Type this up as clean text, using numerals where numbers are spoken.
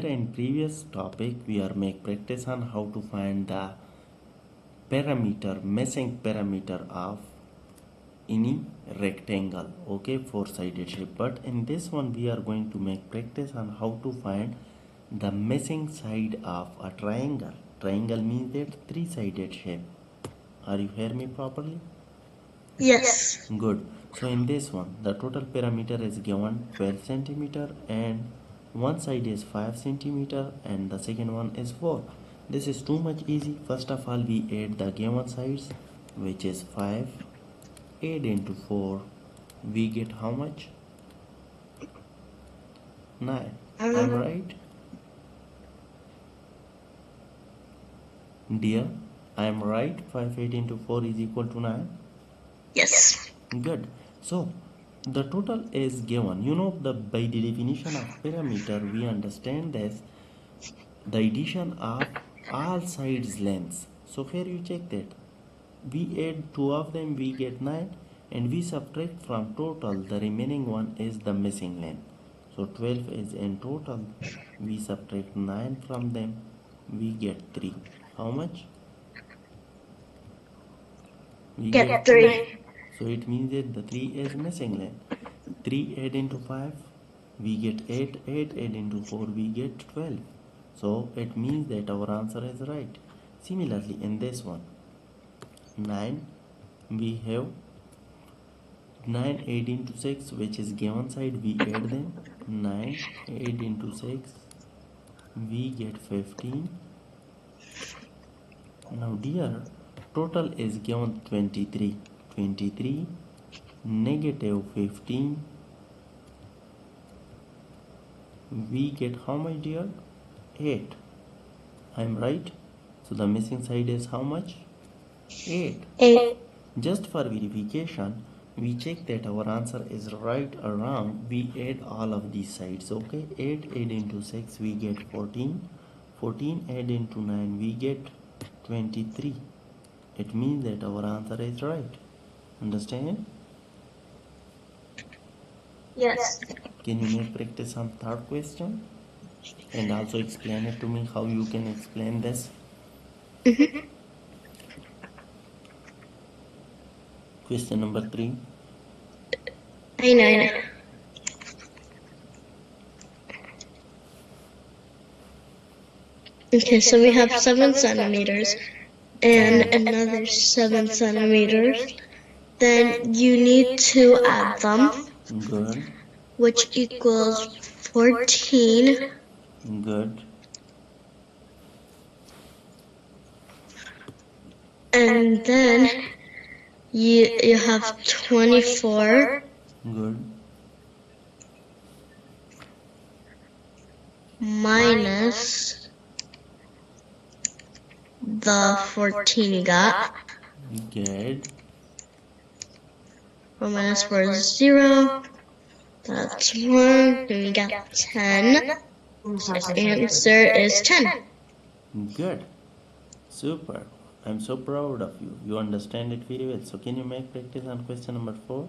here in previous topic we are make practice on how to find the missing parameter of any rectangle, okay, four-sided shape. But in this one we are going to make practice on how to find the missing side of a triangle. Triangle means that three-sided shape. Are you hear me properly? Yes. Good. So in this one the total parameter is given 12 centimeter and one side is 5 centimeter and the second one is 4. This is too much easy. First of all we add the given sides, which is 5. 8 into 4, we get how much? 9. I'm right? Dear, I'm right. 5, 8 into 4 is equal to 9. Yes. Good. So the total is given. You know, by the definition of parameter we understand this, the addition of all sides lengths. So here you check that we add two of them, we get 9, and we subtract from total, the remaining one is the missing length. So 12 is in total, we subtract 9 from them, we get 3. How much? We Get 3. So it means that the 3 is missing length. 3 add into 5, we get 8. 8 add into 4, we get 12. So it means that our answer is right. Similarly in this one, 9, we have 9 8 into 6, which is given side, we add them. 9 8 into 6, we get 15. Now dear, total is given 23. 23 negative 15, we get how much dear? 8. I'm right? So the missing side is how much? 8. 8. Just for verification, we check that our answer is right or wrong. We add all of these sides, okay? 8 8 into 6, we get 14. 14 add into 9, we get 23. It means that our answer is right. Understand? Yes. Can you make practice on third question? And also explain it to me how you can explain this. Question number 3. I know. Okay, so we have 7 centimeters and another 7 centimeters. Then you need to add them. Good. Which equals 14. Good. And then you have 24. Good. Minus the 14 you got. Good. 4 minus 4 is 0. That's 1. Then we got 10. The answer is 10. Good. Super. I'm so proud of you. You understand it very well. So can you make practice on question number 4?